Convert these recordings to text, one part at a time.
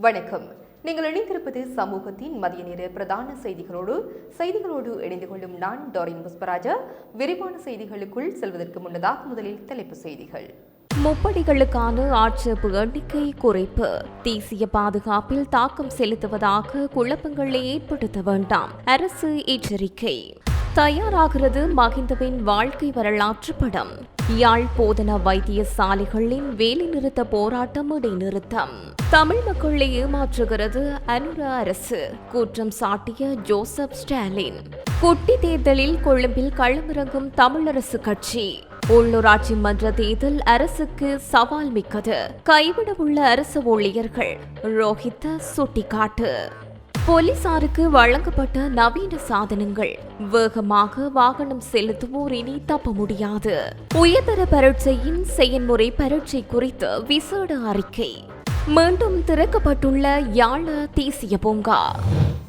வணக்கம். நீங்கள் இணைந்திருப்பது சமூகத்தின் மதிய நேர பிரதான செய்திகளோடு இணைந்து கொள்ளும் நான் டாரின் புஷ்பராஜா. விரிவான செய்திகளுக்குள் செல்வதற்கு முன்னதாக முதலில் தலைப்புச் செய்திகள். முப்படைகளுக்கான ஆட்சேர்ப்பு எண்ணிக்கை குறைப்பு, தேசிய பாதுகாப்பில் தாக்கம் செலுத்துவதாக குழப்பங்களை ஏற்படுத்த வேண்டாம், அரசு எச்சரிக்கை. தயாராகிறது மகிந்தவின் வாழ்க்கை வரலாற்று படம். யாழ் போதனா வைத்தியசாலைகளின் வேலைநிறுத்த போராட்டம் இடைநிறுத்தம். தமிழ் மக்களை ஏமாற்றுகிறது அனுர அரசு, குற்றம் சாட்டிய ஜோசப் ஸ்டாலின். குட்டி தேர்தலில் கொழும்பில் களமிறங்கும் தமிழரசு கட்சி. உள்ளூராட்சி மன்ற தேர்தல் அரசுக்கு சவால் மிக்கது, கைவிடவுள்ள அரசு ஊழியர்கள், ரோஹித்த சுட்டிக்காட்டு. போலீசாருக்கு வழங்கப்பட்ட நவீன சாதனங்கள், வேகமாக வாகனம் செலுத்துவோர் இனி தப்ப முடியாது. உயர்தர பரீட்சையின் செயன்முறை பரீட்சை குறித்து விசேட அறிக்கை. மீண்டும் திறக்கப்பட்டுள்ள யாழ தேசிய பூங்கா.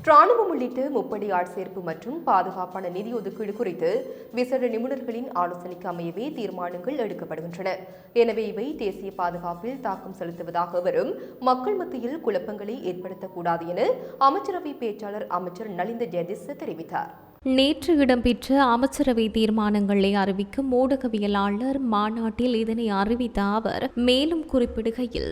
ராணுவம் உள்ளிட்ட முப்படை ஆட்சேர்ப்பு மற்றும் பாதுகாப்பான நிதி ஒதுக்கீடு குறித்து விசேட நிபுணர்களின் ஆலோசனைக்கு அமையவே தீர்மானங்கள் எடுக்கப்படுகின்றன. எனவே இவை தேசிய பாதுகாப்பில் தாக்கம் செலுத்துவதாக வரும் மக்கள் மத்தியில் குழப்பங்களை ஏற்படுத்தக்கூடாது என அமைச்சரவை பேச்சாளர் அமைச்சர் நலிந்த ஜெயதிச தெரிவித்தார். நேற்று இடம்பெற்ற அமைச்சரவை தீர்மானங்களை அறிவிக்கும் ஊடகவியலாளர் மாநாட்டில் இதனை அறிவித்த அவர் மேலும் குறிப்பிடுகையில்,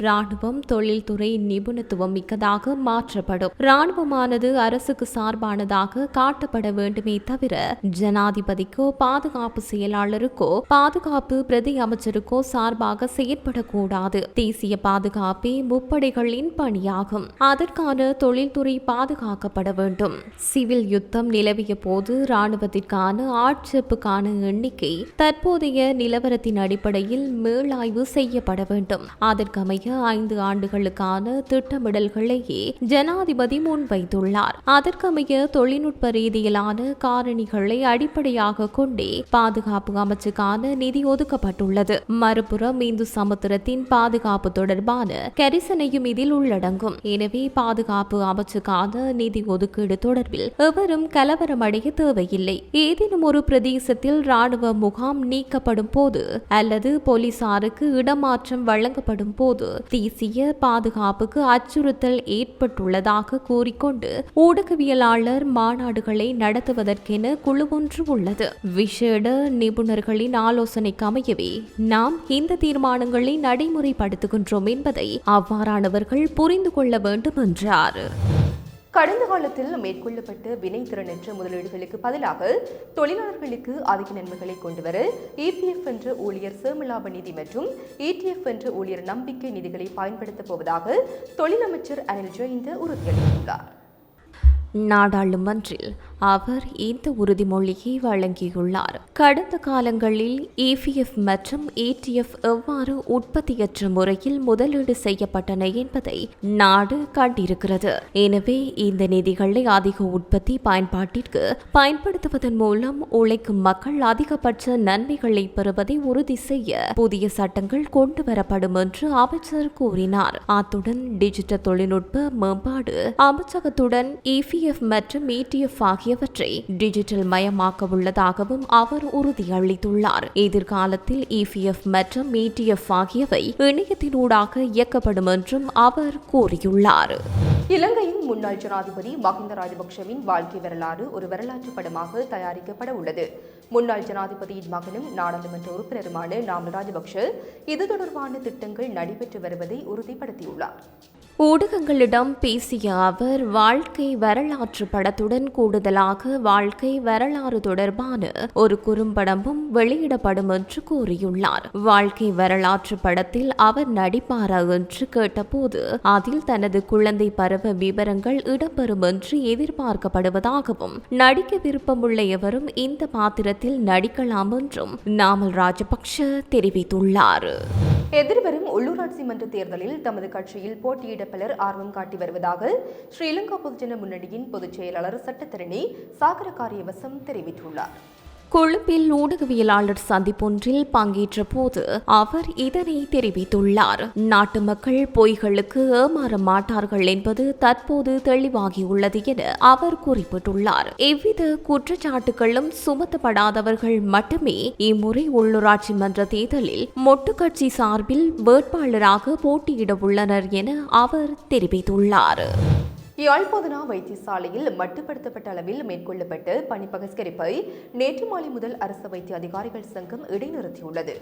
ராணுவம் தொழில்துறை நிபுணத்துவம் மிக்கதாக மாற்றப்படும். ராணுவமானது அரசுக்கு சார்பானதாக காட்டப்பட வேண்டுமே தவிர ஜனாதிபதிக்கோ பாதுகாப்பு செயலாளருக்கோ பாதுகாப்பு பிரதி அமைச்சருக்கோ சார்பாக செயற்படக்கூடாது. தேசிய பாதுகாப்பே முப்படைகளின் பணியாகும். அதற்கான தொழில்துறை பாதுகாக்கப்பட வேண்டும். சிவில் யுத்தம் நிலவிய போது ராணுவத்திற்கான ஆட்சேர்ப்புக்கான எண்ணிக்கை தற்போதைய நிலவரத்தின் அடிப்படையில் மீளாய்வு செய்யப்பட வேண்டும். அதற்கமைய 5 ஆண்டுகளுக்கான திட்டமிடல்களையே ஜனாதிபதி முன்வைத்துள்ளார். அதற்கமைய தொழில்நுட்ப ரீதியிலான காரணிகளை அடிப்படையாக கொண்டே பாதுகாப்பு அமைச்சுக்கான நிதி ஒதுக்கப்பட்டுள்ளது. மறுபுறம் இந்து சமுத்திரத்தின் பாதுகாப்பு தொடர்பான கரிசனையும் இதில் உள்ளடங்கும். எனவே பாதுகாப்பு அமைச்சுக்கான நிதி ஒதுக்கீடு தொடர்பில் எவரும் கலவரமடைய தேவையில்லை. ஏதேனும் ஒரு பிரதேசத்தில் ராணுவ முகாம் நீக்கப்படும் போது அல்லது போலீசாருக்கு இடமாற்றம் வழங்கப்படும் போது தேசிய பாதுகாப்புக்கு அச்சுறுத்தல் ஏற்பட்டுள்ளதாக கூறிக்கொண்டு ஊடகவியலாளர் மாநாடுகளை நடத்துவதற்கென குழு ஒன்று உள்ளது. விசேட நிபுணர்களின் ஆலோசனைக்கு அமையவே நாம் இந்த தீர்மானங்களை நடைமுறைப்படுத்துகின்றோம் என்பதை அவ்வாறானவர்கள் புரிந்து கொள்ள வேண்டும் என்றார். கடந்த காலத்தில் மேற்கொள்ளப்பட்ட வினைத்திறனற்ற முதலீடுகளுக்கு பதிலாக தொழிலாளர்களுக்கு அதிக நன்மைகளை கொண்டுவர EPF என்ற ஊழியர் சேமலாப நிதி மற்றும் ETF என்ற ஊழியர் நம்பிக்கை நிதிகளை பயன்படுத்தப் போவதாக தொழிலமைச்சர் அனில் ஜெயந்த உறுதியளித்துள்ளார். நாடாளுமன்றில் அவர் இந்த உறுதிமொழியை வழங்கியுள்ளார். கடந்த காலங்களில் EPF மற்றும் ETF எவ்வாறு உற்பத்தியற்ற முறையில் முதலீடு செய்யப்பட்டன என்பதை நாடு கண்டிருக்கிறது. எனவே இந்த நிதிகளை அதிக உற்பத்தி பயன்பாட்டிற்கு பயன்படுத்துவதன் மூலம் உழைக்கும் மக்கள் அதிகபட்ச நன்மைகளை பெறுவதை உறுதி செய்ய புதிய சட்டங்கள் கொண்டு வரப்படும் என்று அமைச்சர் கூறினார். அத்துடன் டிஜிட்டல் தொழில்நுட்ப மேம்பாடு அமைச்சகத்துடன் EPF மற்றும் ETF ஆகியவற்றை டிஜிட்டல் மயமாக்க உள்ளதாகவும் அவர் உறுதியளித்துள்ளார். எதிர்காலத்தில் EPF மற்றும் ETF ஆகியவை இணையத்தினூடாக இயக்கப்படும் என்றும் அவர் கூறியுள்ளார். இலங்கையின் முன்னாள் ஜனாதிபதி மஹிந்த ராஜபக்ஷவின் வாழ்க்கை வரலாறு ஒரு வரலாற்று படமாக தயாரிக்கப்பட உள்ளது. முன்னாள் ஜனாதிபதியின் மகனும் நாடாளுமன்ற உறுப்பினருமான நாமல் ராஜபக்ஷ இது தொடர்பான திட்டங்கள் நடைபெற்று வருவதை உறுதிப்படுத்தியுள்ளார். ஊடகங்களிடம் பேசிய அவர் வாழ்க்கை வரலாற்று படத்துடன் கூடுதலாக வாழ்க்கை வரலாறு தொடர்பான ஒரு குறும்படமும் வெளியிடப்படும் என்று கூறியுள்ளார். வாழ்க்கை வரலாற்று படத்தில் அவர் நடிப்பாரா என்று கேட்டபோது அதில் தனது குழந்தை பருவ விவரங்கள் இடம்பெறும் என்று எதிர்பார்க்கப்படுவதாகவும் நடிக்க விருப்பமுள்ள எவரும் இந்த பாத்திரத்தில் நடிக்கலாம் என்றும் நாமல் ராஜபக்ஷ தெரிவித்துள்ளார். எதிர்வரும் உள்ளூராட்சி மன்ற தேர்தலில் தமது கட்சியில் போட்டியிட பலர் ஆர்வம் காட்டி வருவதாக ஸ்ரீலங்கா பொதுஜன முன்னணியின் பொதுச் செயலாளர் சட்டத்தரணி சாகர காரியவசம் தெரிவித்துள்ளார். கொழும்பில் ஊடகவியலாளர் சந்திப்பொன்றில் பங்கேற்ற போது அவர் இதனை தெரிவித்துள்ளார். நாட்டு மக்கள் பொய்களுக்கு ஏமாற மாட்டார்கள் என்பது தற்போது தெளிவாகியுள்ளது என அவர் குறிப்பிட்டுள்ளார். எவ்வித குற்றச்சாட்டுகளும் சுமத்தப்படாதவர்கள் மட்டுமே இம்முறை உள்ளூராட்சி மன்ற தேர்தலில் மொட்டு கட்சி சார்பில் வேட்பாளராக போட்டியிட உள்ளனர் என அவர் தெரிவித்துள்ளார். யாழ்ப்பாண வைத்தியசாலையில் மட்டுப்படுத்தப்பட்ட அளவில் மேற்கொள்ளப்பட்ட பணி பகிஷ்கரிப்பை நேற்று மாலை முதல் அரசு வைத்திய அதிகாரிகள் சங்கம் இடைநிறுத்தியுள்ளது.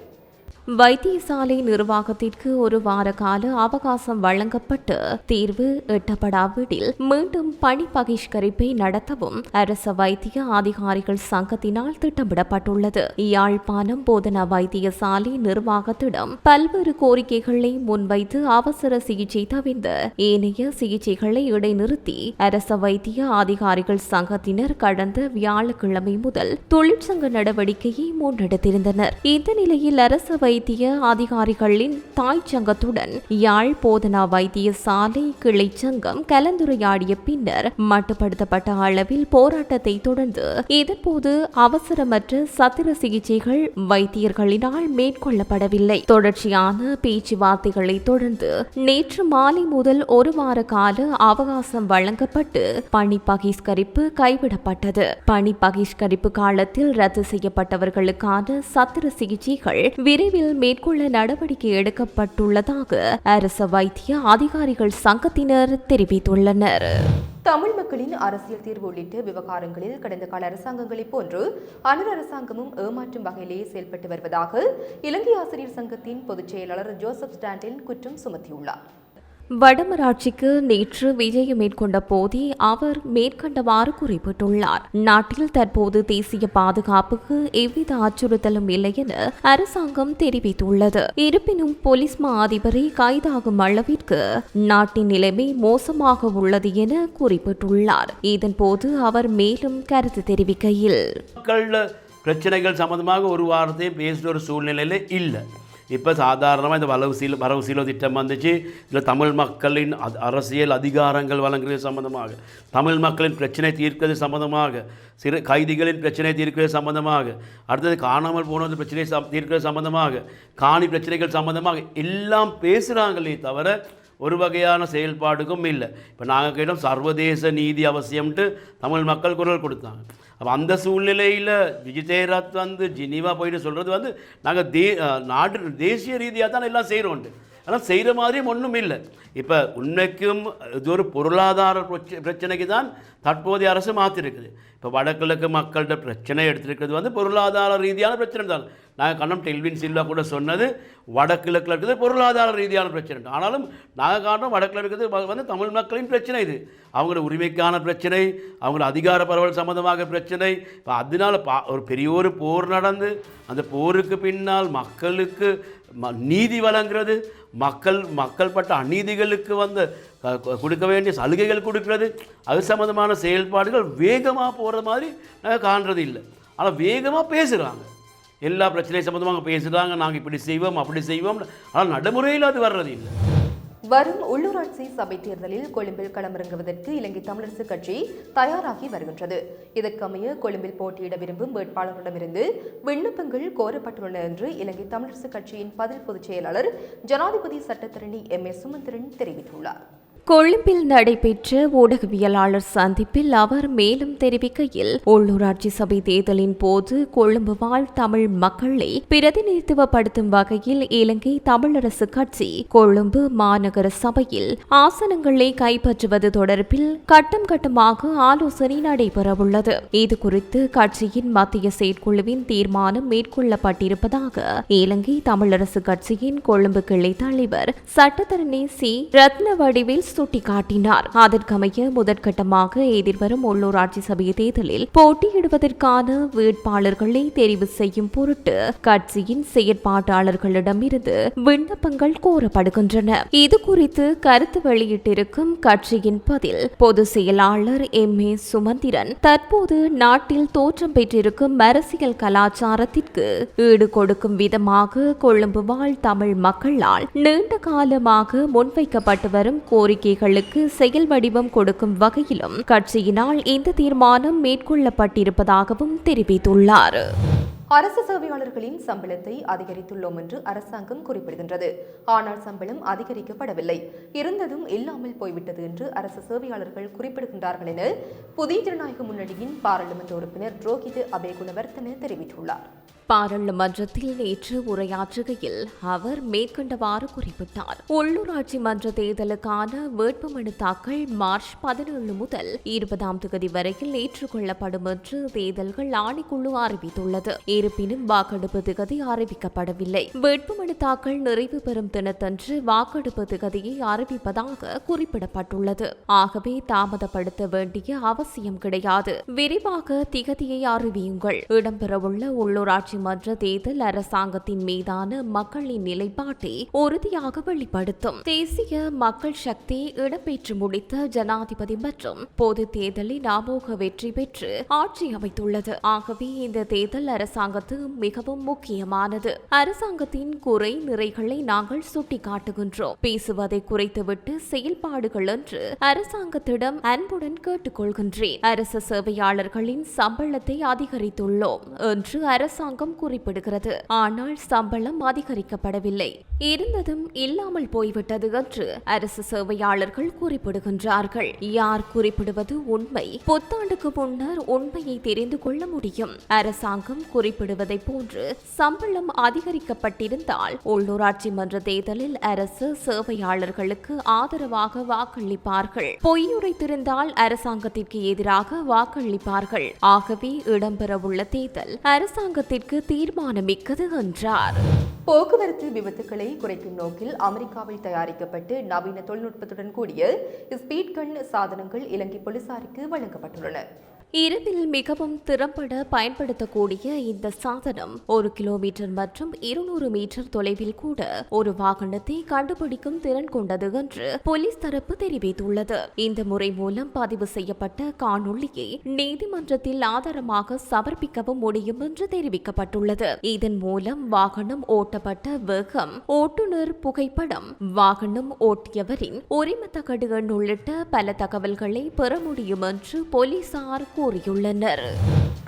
வைத்தியசாலை நிர்வாகத்திற்கு ஒரு வார கால அவகாசம் வழங்கப்பட்டு தீர்வு எட்டப்படாவிடில் மீண்டும் பணி பகிஷ்கரிப்பை நடத்தவும் அரச வைத்திய அதிகாரிகள் சங்கத்தினால் திட்டமிடப்பட்டுள்ளது. யாழ்ப்பாணம் போதனா வைத்தியசாலை நிர்வாகத்திடம் பல்வேறு கோரிக்கைகளை முன்வைத்து அவசர சிகிச்சை தவிர்ந்த ஏனைய சிகிச்சைகளை இடைநிறுத்தி அரச வைத்திய அதிகாரிகள் சங்கத்தினர் கடந்த வியாழக்கிழமை முதல் தொழிற்சங்க நடவடிக்கையை முன்னெடுத்திருந்தனர். இந்த நிலையில் அரச வைத்திய அதிகாரிகளின் தாய் சங்கத்துடன் யாழ் போதனா வைத்தியசாலை கிளை சங்கம் கலந்துரையாடிய பின்னர் மட்டுப்படுத்தப்பட்ட அளவில் போராட்டத்தை தொடர்ந்து இதன்போது அவசரமற்ற சத்திர சிகிச்சைகள் வைத்தியர்களினால் மேற்கொள்ளப்படவில்லை. தொடர்ச்சியான பேச்சுவார்த்தைகளை தொடர்ந்து நேற்று மாலை முதல் ஒரு வார கால அவகாசம் வழங்கப்பட்டு பணி பகிஷ்கரிப்பு கைவிடப்பட்டது. பணி பகிஷ்கரிப்பு காலத்தில் ரத்து செய்யப்பட்டவர்களுக்கான சத்திர சிகிச்சைகள் விரைவில் மேற்கொள்ள நடவடிக்கை எடுக்கப்பட்டுள்ளதாக அரச வைத்திய அதிகாரிகள் சங்கத்தினர் தெரிவித்துள்ளனர். தமிழ் மக்களின் அரசியல் தீர்வு உள்ளிட்ட விவகாரங்களில் கடந்த கால அரசாங்கங்களைப் போன்று அனைத்து அரசாங்கமும் ஏமாற்றும் வகையிலேயே செயல்பட்டு வருவதாக இலங்கை ஆசிரியர் சங்கத்தின் பொதுச் செயலாளர் ஜோசப் ஸ்டாண்டின் குற்றம் சுமத்தியுள்ளார். வடமராட்சிக்கு நேற்று விஜயம் மேற்கொண்ட போதே அவர் மேற்கண்டவாறு குறிப்பிட்டுள்ளார். நாட்டில் தற்போது தேசிய பாதுகாப்புக்கு எவ்வித அச்சுறுத்தலும் இல்லை என அரசாங்கம் தெரிவித்துள்ளது. இருப்பினும் போலீஸ் மா அதிபரை கைதாகும் அளவிற்கு நாட்டின் நிலைமை மோசமாக உள்ளது என குறிப்பிட்டுள்ளார். இதன்போது அவர் மேலும் கருத்து தெரிவிக்கையில், பிரச்சனைகள் சம்பந்தமாக ஒரு வாரத்தையும் பேசுகிற ஒரு சூழ்நிலையில இல்லை. இப்போ சாதாரணமாக இந்த வரவு சீலோ திட்டம் வந்துச்சு. இதில் தமிழ் மக்களின் அரசியல் அதிகாரங்கள் வழங்குறது சம்பந்தமாக, தமிழ் மக்களின் பிரச்சனை தீர்க்கிறது சம்பந்தமாக, சிறு கைதிகளின் பிரச்சனை தீர்க்கிறது சம்பந்தமாக, அடுத்தது காணாமல் போனது பிரச்சனை தீர்க்கிறது சம்பந்தமாக, காணி பிரச்சனைகள் சம்பந்தமாக எல்லாம் பேசுகிறாங்களே தவிர ஒரு வகையான செயல்பாடுக்கும் இல்லை. இப்போ நாங்கள் கேட்டோம் சர்வதேச நீதி அவசியம்ட்டு தமிழ் மக்கள் குரல் கொடுத்தாங்க. அப்போ அந்த சூழ்நிலையில் விஜிதேராத் ஜினீவா போயிட்டு சொல்கிறது நாங்கள் தேசிய ரீதியாக தான் எல்லாம் செய்கிறோன்ட்டு. ஆனால் செய்கிற மாதிரியும் ஒன்றும் இல்லை. இப்போ உண்மைக்கும் இது ஒரு பொருளாதார பிரச்சனைக்கு தான் தற்போதைய அரசு மாற்றிருக்குது. இப்போ வடகிழக்கு மக்கள்கிட்ட பிரச்சனை எடுத்திருக்கிறது பொருளாதார ரீதியான பிரச்சனை தான். நாங்கள் கண்ணம் டெல்வின் சில்வா கூட சொன்னது வடகிழக்கில் இருக்கிறது பொருளாதார ரீதியான பிரச்சனை. ஆனாலும் நாங்கள் காரணம் வடக்கில் இருக்கிறது தமிழ் மக்களின் பிரச்சனை. இது அவங்களோட உரிமைக்கான பிரச்சனை, அவங்களோட அதிகார பரவல் சம்பந்தமாக பிரச்சனை. இப்போ அதனால் ஒரு பெரிய ஒரு போர் நடந்து அந்த போருக்கு பின்னால் மக்களுக்கு நீதி வழங்குறது, மக்கள் பட்ட அநீதிகளுக்கு கொடுக்க வேண்டிய சலுகைகள் கொடுக்கிறது, அது சம்பந்தமான செயல்பாடுகள் வேகமாக போகிற மாதிரி நாங்கள் காண்றது இல்லை. ஆனால் வேகமாக பேசுகிறாங்க, எல்லா பிரச்சனை சம்பந்தமாக பேசுகிறாங்க, நாங்கள் இப்படி செய்வோம் அப்படி செய்வோம். ஆனால் நடைமுறையில் அது வர்றது இல்லை. வரும் உள்ளூராட்சி சபை தேர்தலில் கொழும்பில் களமிறங்குவதற்கு இலங்கை தமிழரசு கட்சி தயாராகி வருகின்றது. இதற்கமைய கொழும்பில் போட்டியிட விரும்பும் வேட்பாளர்களிடமிருந்து விண்ணப்பங்கள் கோரப்பட்டுள்ளன என்று இலங்கை தமிழரசு கட்சியின் பதில் பொதுச் செயலாளர் ஜனாதிபதி சட்டத்தரணி M.A. சுமந்திரன் தெரிவித்துள்ளார். கொழும்பில் நடைபெற்ற ஊடகவியலாளர் சந்திப்பில் அவர் மேலும் தெரிவிக்கையில், உள்ளூராட்சி சபை தேர்தலின் போது கொழும்பு வாழ் தமிழ் மக்களை பிரதிநிதித்துவப்படுத்தும் வகையில் இலங்கை தமிழரசு கட்சி கொழும்பு மாநகர சபையில் ஆசனங்களை கைப்பற்றுவது தொடர்பில் கட்டம் கட்டமாக ஆலோசனை நடைபெறவுள்ளது. இதுகுறித்து கட்சியின் மத்திய செயற்குழுவின் தீர்மானம் மேற்கொள்ளப்பட்டிருப்பதாக இலங்கை தமிழரசு கட்சியின் கொழும்பு கிளை தலைவர் சட்டத்தரணி சி. ரத்னவடிவேல் சுட்டிக்காட்டினார். அதற்கமைய முதற்கட்டமாக எதிர்வரும் உள்ளூராட்சி சபை தேர்தலில் போட்டியிடுவதற்கான வேட்பாளர்களை தெரிவு செய்யும் பொருட்டு கட்சியின் செயற்பாட்டாளர்களிடமிருந்து விண்ணப்பங்கள் கோரப்படுகின்றன. இது குறித்து கருத்து வெளியிட்டிருக்கும் கட்சியின் பதில் பொதுச் செயலாளர் M.A. சுமந்திரன், தற்போது நாட்டில் தோற்றம் பெற்றிருக்கும் அரசியல் கலாச்சாரத்திற்கு ஈடு கொடுக்கும் விதமாக கொழும்பு வாழ் தமிழ் மக்களால் நீண்ட காலமாக முன்வைக்கப்பட்டு வரும் கோரிக்கை கோரிக்கைகளுக்கு செயல் வடிவம் கொடுக்கும் வகையிலும் கட்சியினால் இந்த தீர்மானம் மேற்கொள்ளப்பட்டிருப்பதாகவும் தெரிவித்துள்ளார். அரசு சேவையாளர்களின் சம்பளத்தை அதிகரித்துள்ளோம் என்று அரசாங்கம் குறிப்பிடுகின்றது. ஆனால் சம்பளம் அதிகரிக்கப்படவில்லை, இருந்ததும் இல்லாமல் போய்விட்டது என்று அரசு சேவையாளர்கள் குறிப்பிடுகின்றார்கள் என புதிய ஜனநாயக முன்னணியின் பாராளுமன்ற உறுப்பினர் ரோஹித் அபேகுணவர்தன தெரிவித்துள்ளார். பாராளுமன்றத்தில் நேற்று உரையாற்றுகையில் அவர் மேற்கண்டவாறு குறிப்பிட்டார். உள்ளூராட்சி மன்ற தேர்தலுக்கான வேட்புமனு தாக்கல் மார்ச் 17 முதல் 20 வரையில் ஏற்றுக்கொள்ளப்படும் என்று தேர்தல்கள் ஆணைக்குழு அறிவித்துள்ளது. இருப்பினும் வாக்கெடுப்பு திகதி அறிவிக்கப்படவில்லை. வேட்புமனு தாக்கல் நிறைவு பெறும் தினத்தன்று வாக்கெடுப்பு திகதியை அறிவிப்பதாக குறிப்பிடப்பட்டுள்ளது. ஆகவே தாமதப்படுத்த வேண்டிய அவசியம் கிடையாது. விரிவாக திகதியை அறிவியுங்கள். இடம்பெறவுள்ள உள்ளூராட்சி மன்ற தேர்தல் அரசாங்கத்தின் மீதான மக்களின் நிலைப்பாட்டை உறுதியாக வெளிப்படுத்தும். தேசிய மக்கள் சக்தி இடம்பெற்று முடித்த ஜனாதிபதி மற்றும் பொது தேர்தலில் அமோக வெற்றி பெற்று ஆட்சி அமைத்துள்ளது. ஆகவே இந்த தேர்தல் அரசாங்கத்துக்கு மிகவும் முக்கியமானது. அரசாங்கத்தின் குறை நிறைகளை நாங்கள் சுட்டிக்காட்டுகின்றோம். பேசுவதை குறைத்துவிட்டு செயல்பாடுகள் என்று அரசாங்கத்திடம் அன்புடன் கேட்டுக்கொள்கின்றேன். அரசு சேவையாளர்களின் சம்பளத்தை அதிகரித்துள்ளோம் என்று அரசாங்கம் குறிப்பிடுகிறது. ஆனால் சம்பளம் அதிகரிக்கப்படவில்லை, இருந்ததும் இல்லாமல் போய்விட்டது என்று அரசு சேவையாளர்கள் குறிப்பிடுகின்றார்கள். யார் குறிப்பிடுவது உண்மை? புத்தாண்டுக்கு முன்னர் உண்மையை தெரிந்து கொள்ள முடியும். அரசாங்கம் குறிப்பிடுவதை போன்று சம்பளம் அதிகரிக்கப்பட்டிருந்தால் உள்ளூராட்சி மன்ற தேர்தலில் அரசு சேவையாளர்களுக்கு ஆதரவாக வாக்களிப்பார்கள். பொய்யுரைத்திருந்தால் அரசாங்கத்திற்கு எதிராக வாக்களிப்பார்கள். ஆகவே இடம்பெறவுள்ள தேர்தல் அரசாங்கத்திற்கு தீர்மானமிக்கது என்றார். போக்குவரத்து விபத்துக்களை குறைக்கும் நோக்கில் அமெரிக்காவில் தயாரிக்கப்பட்டு நவீன தொழில்நுட்பத்துடன் கூடிய ஸ்பீட் கன் சாதனங்கள் இலங்கை போலீசாருக்கு வழங்கப்பட்டுள்ளன. இரவில் மிகவும் திறம்பட பயன்படுத்தக்கூடிய இந்த சாதனம் 1 கிலோமீட்டர் மற்றும் 200 மீட்டர் தொலைவில் கூட ஒரு வாகனத்தை கண்டுபிடிக்கும் திறன் கொண்டது என்று போலீஸ் தரப்பு தெரிவித்துள்ளது. இந்த முறை மூலம் பதிவு செய்யப்பட்ட காணொளியை நீதிமன்றத்தில் ஆதாரமாக சமர்ப்பிக்கவும் முடியும் என்று தெரிவிக்கப்பட்டுள்ளது. இதன் மூலம் வாகனம் ஓட்டப்பட்ட வேகம், ஓட்டுநர் புகைப்படம், வாகனம் ஓட்டியவரின் உரிம தகடு எண் உள்ளிட்ட பல தகவல்களை பெற முடியும் என்று போலீசார் கூறியுள்ளனர்.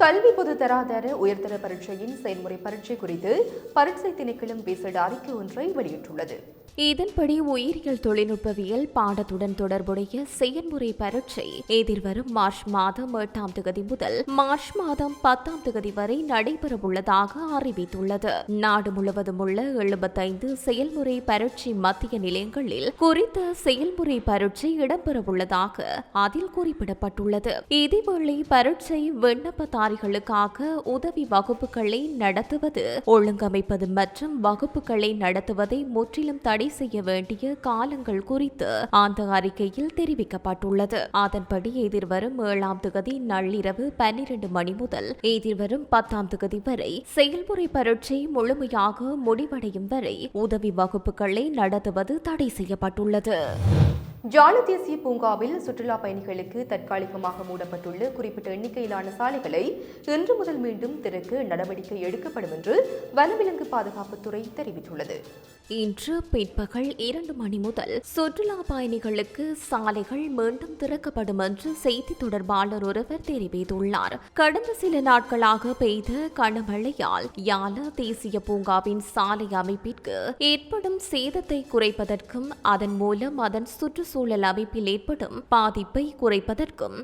கல்வி பொது தராதர உயர்தர பரீட்சையின் செயல்முறை பரீட்சை குறித்து பரீட்சை திணைக்களம் விசேட அறிக்கை ஒன்றை வெளியிட்டுள்ளது. இதன்படி உயிரியல் தொழில்நுட்பவியல் பாடத்துடன் தொடர்புடைய செயல்முறை பரீட்சை எதிர்வரும் மார்ச் மாதம் 8 முதல் மார்ச் மாதம் 10 வரை நடைபெறவுள்ளதாக அறிவித்துள்ளது. நாடு முழுவதும் உள்ள 75 செயல்முறை பரீட்சை மத்திய நிலையங்களில் குறித்த செயல்முறை பரீட்சை இடம்பெறவுள்ளதாக அதில் குறிப்பிடப்பட்டுள்ளது. இதேவேளை பரீட்சை விண்ணப்பதாரிகளுக்காக உதவி வகுப்புகளை நடத்துவது, ஒழுங்கமைப்பது மற்றும் வகுப்புகளை நடத்துவதை முற்றிலும் தடை செய்ய வேண்டிய காலங்கள் குறித்து அந்த அறிக்கையில் தெரிவிக்கப்பட்டுள்ளது. அதன்படி எதிர்வரும் 7 நள்ளிரவு 12 மணி முதல் எதிர்வரும் 10 வரை செயல்முறை பரீட்சை முழுமையாக முடிவடையும் வரை உதவி வகுப்புகளை நடத்துவது தடை செய்யப்பட்டுள்ளது. ஜாழ தேசிய பூங்காவில் சுற்றுலா பயணிகளுக்கு தற்காலிகமாக மூடப்பட்டுள்ள குறிப்பிட்ட எண்ணிக்கையிலான சாலைகளை இன்று முதல் மீண்டும் திறக்க நடவடிக்கை எடுக்கப்படும் என்று வனவிலங்கு பாதுகாப்புத்துறை தெரிவித்துள்ளது. இன்று பிற்பகல் 2 மணி முதல் சுற்றுலா பயணிகளுக்கு சாலைகள் மீண்டும் திறக்கப்படும் என்று செய்தி தொடர்பாளர் ஒருவர் தெரிவித்துள்ளார். கடந்த சில நாட்களாக பெய்த கனமழையால் யாழ தேசிய பூங்காவின் சாலை அமைப்பிற்கு ஏற்படும் சேதத்தை குறைப்பதற்கும் அதன் மூலம் அதன் சுற்றுச்சூழல் அமைப்பில் ஏற்படும் பாதிப்பை குறைப்பதற்கும்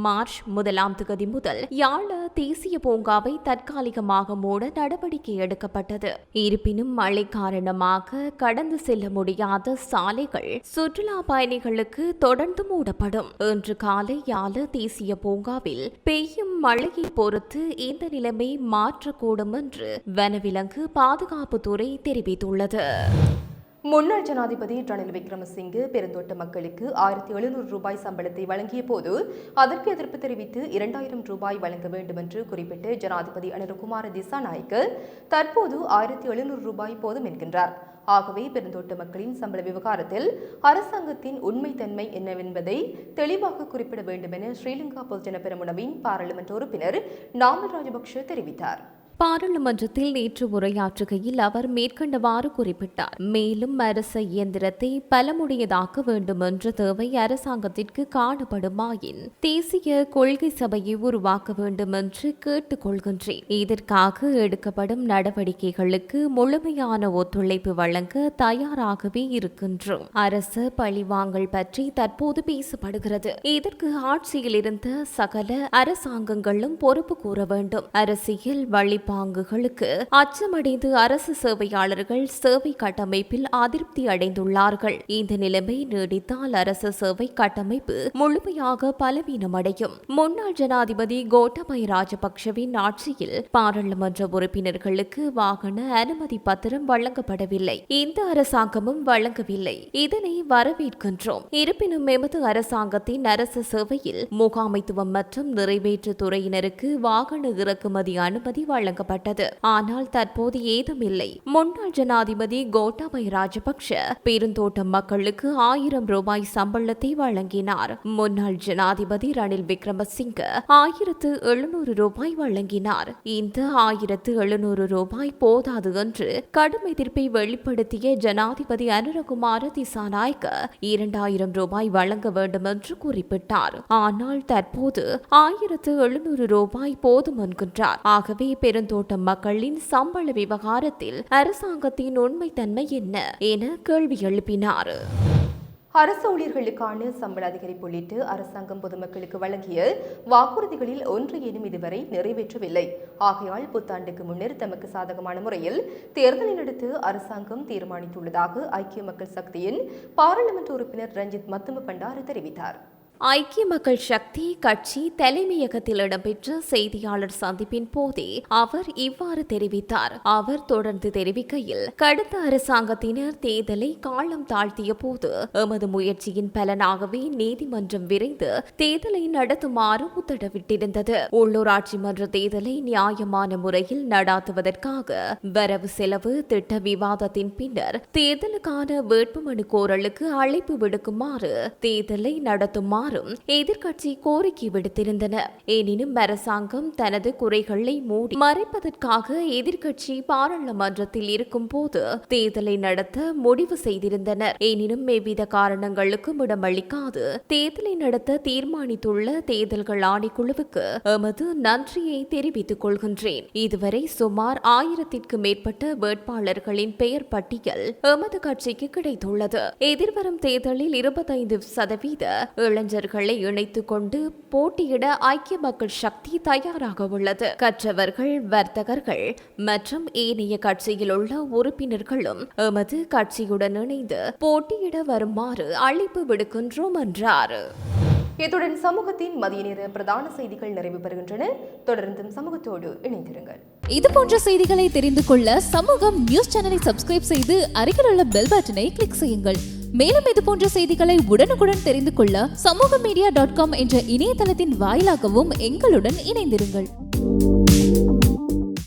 மார்ச் 1 முதல் யாழ தேசிய பூங்காவை தற்காலிகமாக மூட நடவடிக்கை எடுக்கப்பட்டது. இருப்பினும் மழை காரணமாக கடந்து செல்ல முடியாத சாலைகள் சுற்றுலா பயணிகளுக்கு தொடர்ந்து மூடப்படும். இன்று காலை யாழ தேசிய பூங்காவில் பெய்யும் மழையை பொறுத்து இந்த நிலைமை மாற்றக்கூடும் என்று வனவிலங்கு பாதுகாப்புத்துறை தெரிவித்துள்ளது. முன்னாள் ஜனாதிபதி ரணில் விக்ரமசிங்கே பெருந்தோட்ட மக்களுக்கு 1700 ரூபாய் சம்பளத்தை வழங்கிய போது அதற்கு எதிர்ப்பு தெரிவித்து 2000 ரூபாய் வழங்க வேண்டும் என்று குறிப்பிட்டு ஜனாதிபதி அனுரகுமார திசாநாயக்க தற்போது 1700 ரூபாய் போதும் என்கின்றார். ஆகவே பெருந்தோட்ட மக்களின் சம்பள விவகாரத்தில் அரசாங்கத்தின் உண்மைத்தன்மை என்னவென்பதை தெளிவாக குறிப்பிட வேண்டும் என ஸ்ரீலங்கா பொதுஜன பெரமுனவின் பாராளுமன்ற உறுப்பினர் நாமல் ராஜபக்ஷ தெரிவித்தார். பாராளுமன்றத்தில் நேற்று உரையாற்றுகையில் அவர் மேற்கண்டவாறு குறிப்பிட்டார். மேலும் அரச இயந்திரத்தை பலமுடையதாக்க வேண்டும் என்ற தேவை அரசாங்கத்திற்கு காணப்படுமாயின் தேசிய கொள்கை சபையை உருவாக்க வேண்டும் என்று கேட்டுக் கொள்கின்றேன். இதற்காக எடுக்கப்படும் நடவடிக்கைகளுக்கு முழுமையான ஒத்துழைப்பு வழங்க தயாராகவே இருக்கின்றோம். அரச பழிவாங்கல் பற்றி தற்போது பேசப்படுகிறது. இதற்கு ஆட்சியில் இருந்த சகல அரசாங்கங்களும் பொறுப்பு கூற வேண்டும். அரசியல் வழிபாங்குகளுக்கு அச்சமடைந்து அரசு சேவையாளர்கள் சேவை கட்டமைப்பில் அதிருப்தி அடைந்துள்ளார்கள். இந்த நிலைமை நீடித்தால் அரசு சேவை கட்டமைப்பு முழுமையாக பலவீனமடையும். முன்னாள் ஜனாதிபதி கோட்டாபய ராஜபக்ஷவின் ஆட்சியில் பாராளுமன்ற உறுப்பினர்களுக்கு வாகன அனுமதி பத்திரம் வழங்கப்படவில்லை. இந்த அரசாங்கமும் வழங்கவில்லை. இதனை வரவேற்கின்றோம். இருப்பினும் எமது அரசாங்கத்தின் அரசு சேவையில் முகாமைத்துவம் மற்றும் நிறைவேற்று துறையினருக்கு வாகன இறக்குமதி அனுமதி வழங்கப்பட்டது. ஆனால் தற்போது ஏதுமில்லை. முன்னாள் ஜனாதிபதி கோட்டாபய ராஜபக்ஷ பெருந்தோட்ட மக்களுக்கு 1000 ரூபாய் சம்பளத்தை வழங்கினார். முன்னாள் ஜனாதிபதி ரணில் விக்ரமசிங்க 1700 ரூபாய் வழங்கினார். இந்த 1700 ரூபாய் போதாது என்று கடும் எதிர்ப்பை வெளிப்படுத்திய ஜனாதிபதி அனுரகுமார திசாநாயக்க 2000 ரூபாய் வழங்க வேண்டும் என்று குறிப்பிட்டார். ஆனால் தற்போது 1700 ரூபாய் போதும் என்கின்றார். ஆகவே பெருந்தோட்ட மக்களின் சம்பள விவகாரத்தில் அரசாங்கத்தின் உண்மைத்தன்மை என்ன என கேள்வி எழுப்பினார். அரசு ஊழியர்களுக்கான சம்பள அதிகரிப்பு உள்ளிட்டு அரசாங்கம் பொதுமக்களுக்கு வழங்கிய வாக்குறுதிகளில் ஒன்றையேனும் இதுவரை நிறைவேற்றவில்லை. ஆகையால் புத்தாண்டுக்கு முன்னர் தமக்கு சாதகமான முறையில் தேர்தலை நடத்த அரசாங்கம் தீர்மானித்துள்ளதாக ஐக்கிய மக்கள் சக்தியின் பாராளுமன்ற உறுப்பினர் ரஞ்சித் மத்தும பண்டார தெரிவித்தார். ஐக்கிய மக்கள் சக்தி கட்சி தலைமையகத்தில் இடம்பெற்ற செய்தியாளர் சந்திப்பின் போதே அவர் இவ்வாறு தெரிவித்தார். அவர் தொடர்ந்து தெரிவிக்கையில், கடந்த அரசாங்கத்தினர் தேர்தலை காலம் தாழ்த்திய போது எமது முயற்சியின் பலனாகவே நீதிமன்றம் விரைந்து தேர்தலை நடத்துமாறு உத்தரவிட்டிருந்தது. உள்ளூராட்சி மன்ற தேர்தலை நியாயமான முறையில் நடாத்துவதற்காக வரவு செலவு திட்ட விவாதத்தின் பின்னர் தேர்தலுக்கான வேட்புமனு கோரலுக்கு அழைப்பு விடுக்குமாறு தேர்தலை நடத்துமாறு எதிர்க்கட்சி கோரிக்கை விடுத்திருந்தன. எனினும் அரசாங்கம் தனது குறைகளை மூடி மறைப்பதற்காக எதிர்க்கட்சி பாராளுமன்றத்தில் இருக்கும் போது தேர்தலை நடத்த முடிவு செய்திருந்தனர். எனினும் எவ்வித காரணங்களுக்கும் இடமளிக்காது தேர்தலை நடத்த தீர்மானித்துள்ள தேர்தல்கள் ஆணைக்குழுவுக்கு எமது நன்றியை தெரிவித்துக் கொள்கின்றேன். இதுவரை சுமார் 1000க்கும் மேற்பட்ட வேட்பாளர்களின் பெயர் பட்டியல் எமது கட்சிக்கு கிடைத்துள்ளது. எதிர்வரும் தேர்தலில் 25% இளைஞர்களை இணைத்துக் கொண்டு போட்டியிட ஐக்கிய மக்கள் சக்தி தயாராக உள்ளது. கற்றவர்கள், வர்த்தகர்கள் மற்றும் ஏனைய கட்சியில் உள்ள உறுப்பினர்களும் எமது கட்சியுடன் இணைந்து போட்டியிட வருமாறு அழைப்பு விடுக்கின்றோம் என்றார். இத்துடன் சமூகத்தின் மதிய நேர பிரதான செய்திகள் நிறைவு பெறுகின்றன. தொடர்ந்தும் சமூகத்தோடு இணைந்திருங்கள். இது போன்ற செய்திகளை தெரிந்து கொள்ள சமூகம் நியூஸ் சேனலை சப்ஸ்கிரைப் செய்து அருகில் உள்ள பெல் பட்டனை கிளிக் செய்யுங்கள். மேலும் இது போன்ற செய்திகளை உடனுக்குடன் தெரிந்து கொள்ள சமூகமீடியா.com என்ற இணையதளத்தின் வாயிலாகவும் எங்களுடன் இணைந்திருங்கள்.